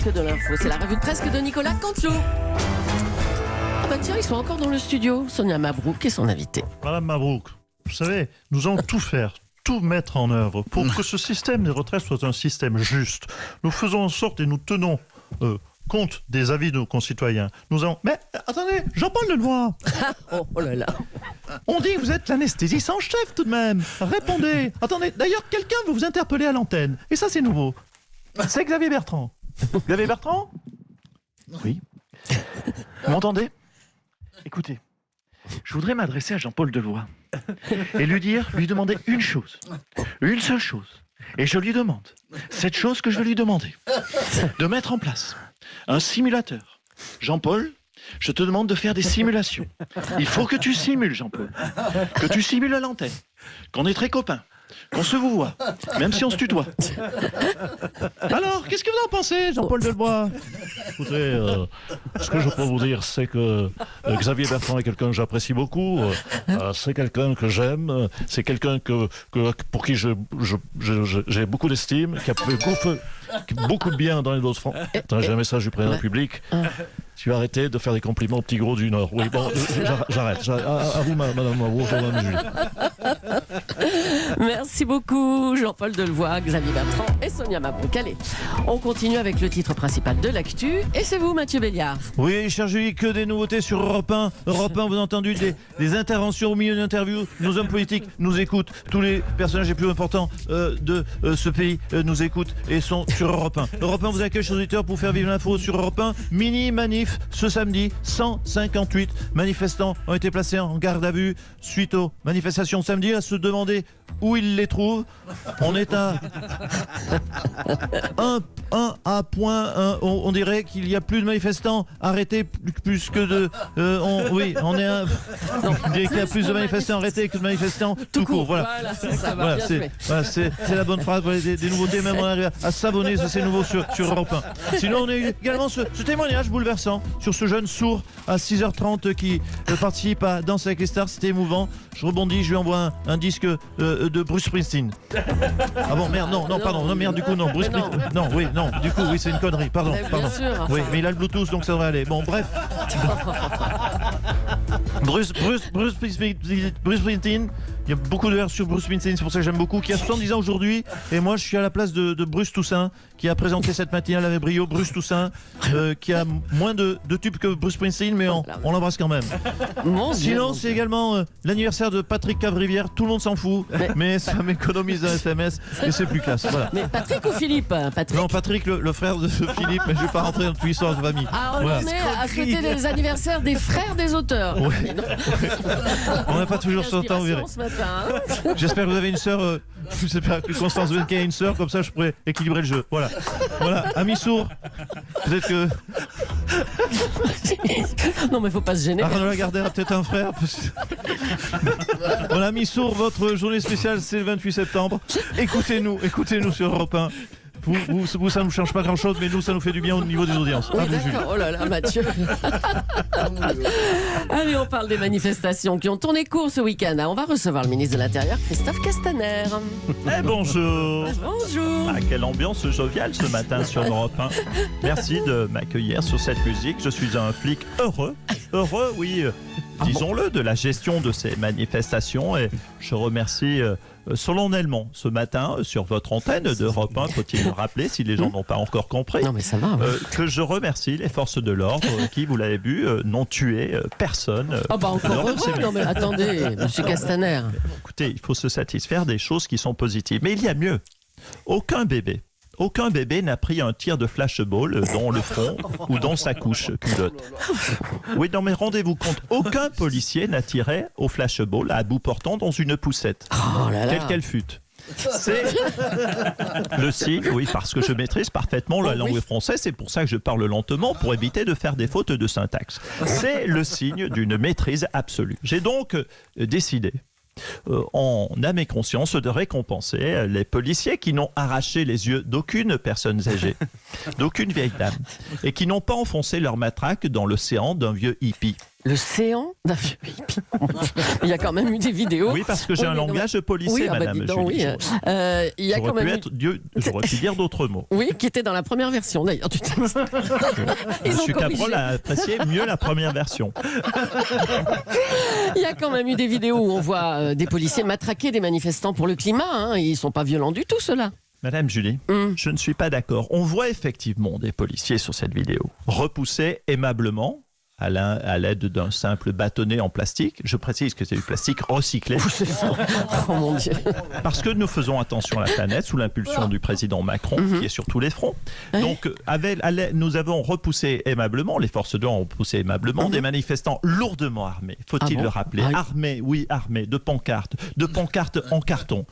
presque de l'info. C'est la revue de presque de Nicolas Canteloup. Ah bah tiens, ils sont encore dans le studio. Sonia Mabrouk est son invitée. Madame Mabrouk, vous savez, nous allons tout faire, tout mettre en œuvre pour que ce système des retraites soit un système juste. Nous faisons en sorte et nous tenons compte des avis de nos concitoyens. Nous allons... Mais attendez, Jean-Paul Delevoye, Oh là là. on dit que vous êtes l'anesthésiste en chef tout de même. Répondez. Attendez, d'ailleurs, quelqu'un veut vous interpeller à l'antenne. Et ça, c'est nouveau. C'est Xavier Bertrand. Xavier Bertrand ? Oui. Vous m'entendez ? Écoutez, je voudrais m'adresser à Jean-Paul Delevoye et lui demander une chose, une seule chose. Et je lui demande, cette chose que je vais lui demander, de mettre en place un simulateur. Jean-Paul, je te demande de faire des simulations. Il faut que tu simules, Jean-Paul. Que tu simules à l'antenne. Qu'on est très copains. Qu'on se vous voit. Même si on se tutoie. Alors, qu'est-ce que vous en pensez, Jean-Paul Delevoye ? Écoutez, ce que je peux vous dire, c'est que Xavier Bertrand est quelqu'un que j'apprécie beaucoup. C'est quelqu'un que j'aime. C'est quelqu'un pour qui j'ai beaucoup d'estime, qui a fait beaucoup de bien dans les Hauts-de-France. J'ai un message du président public. Tu vas arrêter de faire des compliments aux petits gros du Nord. Oui, bon, j'arrête. À vous, madame Mabrouk, Merci beaucoup Jean-Paul Delevoye, Xavier Bertrand et Sonia Mabrouk. Allez, on continue avec le titre principal de l'actu. Et c'est vous, Mathieu Béliard. Oui, cher Julie, que des nouveautés sur Europe 1. Europe 1, vous avez entendu des interventions au milieu d'interviews. Nos hommes politiques nous écoutent. Tous les personnages les plus importants de ce pays nous écoutent et sont sur Europe 1. Europe 1 vous accueille, chers auditeurs, pour faire vivre l'info sur Europe 1. Mini-manif ce samedi. 158 manifestants ont été placés en garde à vue suite aux manifestations de samedi. À se demander où ils les trouvent. On est à on dirait qu'il y a plus de manifestants arrêtés plus que de on est un qu'il y a plus de manifestants arrêtés que de manifestants tout court. Voilà, ça va, bien c'est la bonne phrase. Voilà, des nouveautés, même on arrive à savonner, ça c'est nouveau sur Europe 1. Sinon on a eu également ce témoignage bouleversant sur ce jeune sourd à 6h30 qui participe à Danse avec les stars. C'était émouvant. Je rebondis, je lui envoie un disque de Bruce Springsteen. Ah bon, merde, du coup, non, Bruce Springsteen. Non, oui, non, du coup, oui, c'est une connerie, pardon. Sûr, oui, mais il a le Bluetooth, donc ça devrait aller. Bon, bref. Bruce Springsteen, il y a beaucoup de vers sur Bruce Springsteen, c'est pour ça que j'aime beaucoup, qui a 70 ans aujourd'hui, et moi je suis à la place de Bruce Toussaint, qui a présenté cette matinale avec brio. Bruce Toussaint, qui a moins de tubes que Bruce Springsteen, mais on l'embrasse quand même. Sinon, c'est également l'anniversaire de Patrick Cavrivière, tout le monde s'en fout, mais ça m'économise un SMS, et c'est plus classe. Voilà. Mais Patrick ou Philippe ? Patrick. Non, Patrick, le frère de Philippe, mais je ne vais pas rentrer dans toute l'histoire de famille. Ah, on est à fêter les anniversaires des frères des auteurs. Ouais. On n'a pas toujours son temps viré. J'espère que vous avez une sœur, j'espère que Constance Benquet a une sœur, comme ça je pourrais équilibrer le jeu. Voilà, amis sourds, peut-être que... Non mais faut pas se gêner. Arnaud Lagardère a peut-être un frère. Voilà, amis sourds, votre journée spéciale c'est le 28 septembre. Écoutez-nous sur Europe 1. Vous, ça ne nous change pas grand-chose, mais nous, ça nous fait du bien au niveau des audiences. Oui, d'accord. Oh là là, Mathieu. Allez, on parle des manifestations qui ont tourné court ce week-end. On va recevoir le ministre de l'Intérieur, Christophe Castaner. Bonjour. Bonjour. Quelle ambiance joviale ce matin sur Europe 1. Merci de m'accueillir sur cette musique. Je suis un flic heureux, oui, disons-le, de la gestion de ces manifestations. Et je remercie solennellement ce matin sur votre antenne d'Europe 1, faut-il le rappeler si les gens n'ont pas encore compris. Non mais ça va. Que je remercie les forces de l'ordre qui, vous l'avez vu, n'ont tué personne. Ah bah encore heureux. Non mais attendez, monsieur Castaner. Écoutez, il faut se satisfaire des choses qui sont positives. Mais il y a mieux. Aucun bébé n'a pris un tir de flashball dans le front ou dans sa couche culotte. Oui, non mais rendez-vous compte, aucun policier n'a tiré au flashball à bout portant dans une poussette, quelle qu'elle fût. C'est le signe, oui, parce que je maîtrise parfaitement la langue française, c'est pour ça que je parle lentement, pour éviter de faire des fautes de syntaxe. C'est le signe d'une maîtrise absolue. J'ai donc décidé, en âme et conscience, de récompenser les policiers qui n'ont arraché les yeux d'aucune personne âgée, d'aucune vieille dame, et qui n'ont pas enfoncé leur matraque dans l'océan d'un vieux hippie. Le séant d'un vieux hippie. Il y a quand même eu des vidéos. Oui, parce que j'ai un langage policier, madame. Dis donc, Julie. il y a quand même J'aurais pu dire d'autres mots. Oui, qui était dans la première version d'ailleurs du texte. Monsieur Cabrol a apprécié mieux la première version. Il y a quand même eu des vidéos où on voit des policiers matraquer des manifestants pour le climat. Hein. Ils ne sont pas violents du tout, ceux-là. Madame Julie, je ne suis pas d'accord. On voit effectivement des policiers sur cette vidéo repousser aimablement à l'aide d'un simple bâtonnet en plastique. Je précise que c'est du plastique recyclé. Oh mon Dieu. Parce que nous faisons attention à la planète sous l'impulsion du président Macron, qui est sur tous les fronts. Donc, nous avons repoussé aimablement, les forces de l'ordre ont repoussé aimablement des manifestants lourdement armés, faut-il le rappeler. Armés de pancartes en carton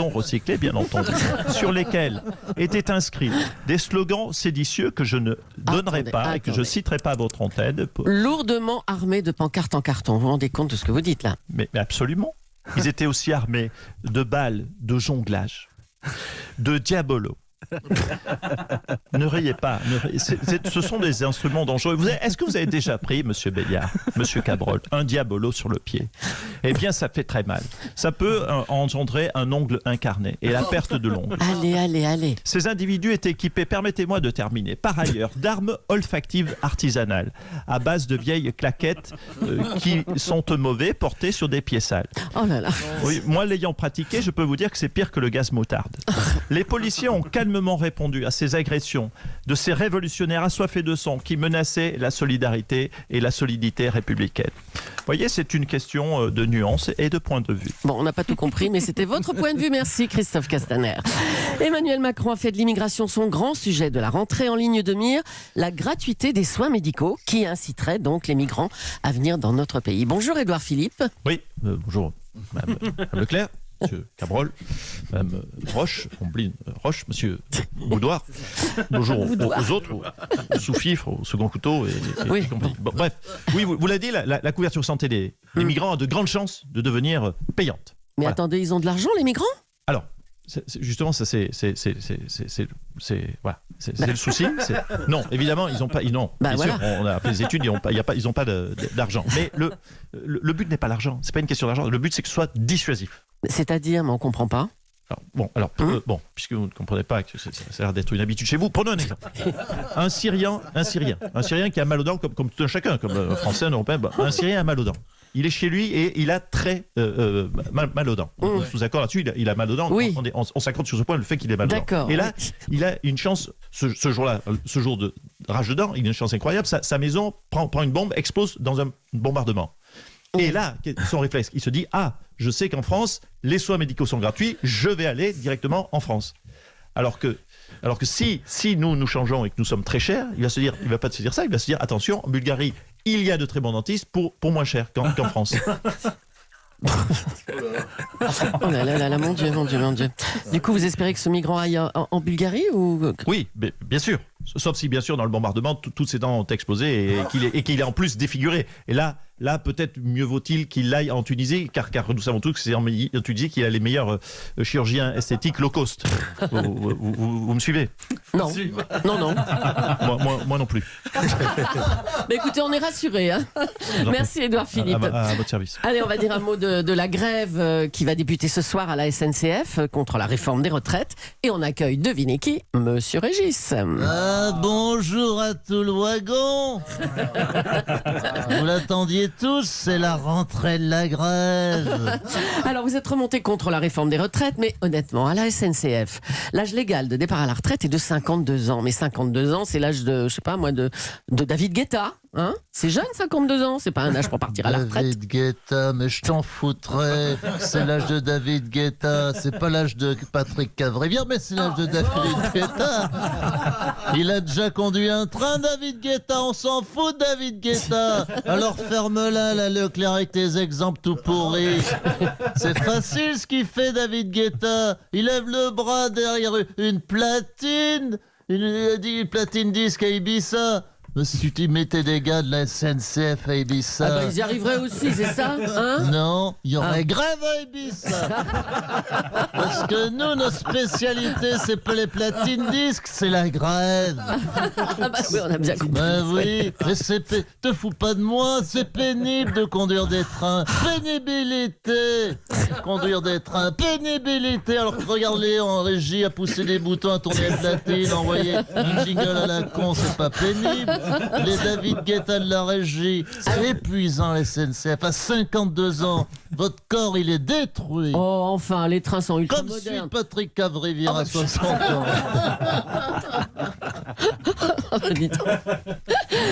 recyclé bien entendu, sur lesquels étaient inscrits des slogans séditieux que je ne donnerai pas et que je ne citerai pas à votre antenne. Lourdement armés de pancartes en carton. Vous vous rendez compte de ce que vous dites là? Mais absolument. Ils étaient aussi armés de balles de jonglage, de diabolo. Ne riez pas. Ce sont des instruments dangereux. Est-ce que vous avez déjà pris, monsieur Béliard, monsieur Cabrol, un diabolo sur le pied? Eh bien, ça fait très mal. Ça peut engendrer un ongle incarné et la perte de l'ongle. Allez. Ces individus étaient équipés, permettez-moi de terminer, par ailleurs, d'armes olfactives artisanales à base de vieilles claquettes qui sont mauvais, portées sur des pieds sales. Oh là là. Oui, moi, l'ayant pratiqué, je peux vous dire que c'est pire que le gaz moutarde. Les policiers ont calmement répondu à ces agressions de ces révolutionnaires assoiffés de sang qui menaçaient la solidarité et la solidité républicaine. Vous voyez, c'est une question de nuance et de point de vue. Bon, on n'a pas tout compris, mais c'était votre point de vue. Merci, Christophe Castaner. Emmanuel Macron a fait de l'immigration son grand sujet de la rentrée en ligne de mire, la gratuité des soins médicaux qui inciterait donc les migrants à venir dans notre pays. Bonjour, Édouard Philippe. Oui, bonjour, Madame Leclerc. Monsieur Cabrol, Mme Roche, Monsieur Boudoir. Bonjour aux autres, au sous-fifre, au second couteau et compagnie. Bon, bref, oui, vous l'avez dit, la couverture santé des migrants a de grandes chances de devenir payante. Mais Voilà. attendez, ils ont de l'argent, les migrants? Alors, justement, ça c'est le souci. Non, évidemment, ils n'ont pas. Non, bien sûr, on a fait des études, ils n'ont pas d'argent. Mais le but n'est pas l'argent. C'est pas une question d'argent. Le but, c'est que ce soit dissuasif. C'est-à-dire, mais on ne comprend pas. Puisque vous ne comprenez pas que ça a l'air d'être une habitude chez vous, prenons un exemple. Un Syrien qui a mal aux dents, comme tout un chacun, comme un Français, un Européen, un Syrien a mal aux dents. Il est chez lui et il a très mal aux dents. On se accorde là-dessus, il a mal aux dents. Oui. On s'accorde sur ce point, le fait qu'il ait mal aux dents. Et là, il a une chance, ce jour-là, ce jour de rage de dents, il a une chance incroyable. Sa maison prend une bombe, explose dans un bombardement. Et là, son réflexe, il se dit, je sais qu'en France, les soins médicaux sont gratuits, je vais aller directement en France. Alors que si nous changeons et que nous sommes très chers, il va pas se dire ça, il va se dire, attention, en Bulgarie, il y a de très bons dentistes pour moins cher qu'en France. Oh là, mon Dieu. Du coup, vous espérez que ce migrant aille en Bulgarie ou... Oui, bien sûr. Sauf si, bien sûr, dans le bombardement, toutes ses dents ont explosé et qu'il est en plus défiguré. Et là, peut-être mieux vaut-il qu'il aille en Tunisie, car nous savons tous que c'est en Tunisie qu'il y a les meilleurs chirurgiens esthétiques low cost. Vous me suivez? Non. Moi non plus. Mais écoutez, on est rassurés. Hein. Merci, Édouard Philippe. À votre service. Allez, on va dire un mot de la grève qui va débuter ce soir à la SNCF contre la réforme des retraites. Et on accueille, devinez qui? Monsieur Régis. Bonjour à tout le wagon. Vous l'attendiez tous, c'est la rentrée de la grève. Alors, vous êtes remonté contre la réforme des retraites, mais honnêtement, à la SNCF, l'âge légal de départ à la retraite est de 52 ans. Mais 52 ans, c'est l'âge de, je sais pas moi, de David Guetta. Hein? C'est jeune, 52 ans, c'est pas un âge pour partir à la retraite. David Guetta, mais je t'en foutrais. C'est l'âge de David Guetta, c'est pas l'âge de Patrick Cavrivière, mais c'est l'âge de David Guetta. Il a déjà conduit un train, David Guetta, on s'en fout de David Guetta. Alors ferme-la, la Leclerc, avec tes exemples tout pourris. C'est facile ce qu'il fait, David Guetta. Il lève le bras derrière une platine. Il a dit platine disque à Ibiza. si tu mettais des gars de la SNCF à Ibiza. Ah bah, ils y arriveraient aussi, c'est ça, hein? Non, il y aurait grève à Ibiza. Parce que nous, nos spécialités, c'est pas les platines disques, c'est la grève. Ah bah oui, on a bien compris. Ben oui, mais te fous pas de moi, c'est pénible de conduire des trains. Pénibilité. Conduire des trains, pénibilité. Alors que regarde-les en régie à pousser des boutons, à tourner les platines, envoyer une jingle à la con, c'est pas pénible. Les David Guetta de la régie, c'est épuisant les SNCF. À 52 ans, votre corps il est détruit. Oh, enfin, les trains sont ultra Comme modernes. suit Patrick Cavrivière à 60 ans. Ah bah, dis donc.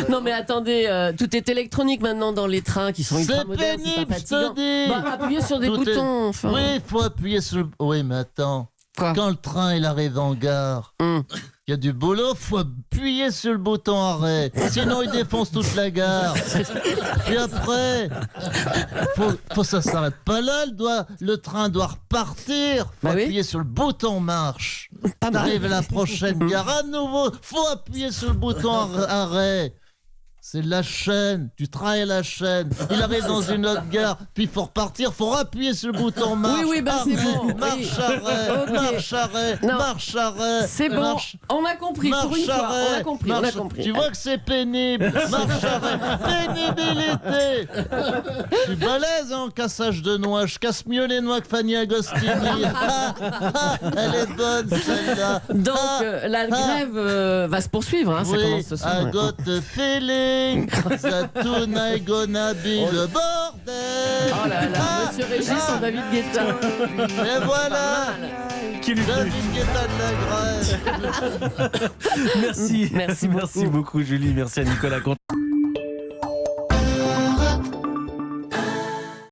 Non mais attendez, tout est électronique maintenant dans les trains qui sont ultra C'est modernes. pénible, pas je te fatigant. dis. Bah, appuyez sur des Tout est- boutons. Enfin. Oui, il faut appuyer sur le... Oui, mais attends. Quoi? Quand le train il arrive en gare, il y a du boulot, faut appuyer sur le bouton arrêt. Sinon, il défonce toute la gare. Puis après, faut ça s'arrête pas là. Le train doit repartir. Faut Bah oui. appuyer sur le bouton marche. Pas mal. T'arrives à la prochaine gare à nouveau. Faut appuyer sur le bouton arrêt. C'est la chaîne, tu travailles à la chaîne. Il arrive dans une autre gare, puis il faut repartir, faut appuyer sur le bouton marche. Oui, bah c'est arrêt, bon, oui. marche arrêt, Ok. marche arrêt, Non. marche arrêt. C'est bon, marche- on a compris pour marche une fois. arrêt, On a compris, on a marche- compris. Tu vois que c'est pénible. Marche arrêt, pénibilité. Je suis balèze en cassage de noix. Je casse mieux les noix que Fanny Agostini. Elle est bonne celle-là. Donc Ah, la grève va se poursuivre, hein, ça oui, commence ce soir. I got the feeling that tonight gonna be le bordel. Oh là là, Monsieur Régis en David Guetta. Et voilà, Qui lui David Guetta de la grève. Merci. Merci beaucoup. Merci beaucoup, Julie. Merci à Nicolas Conte.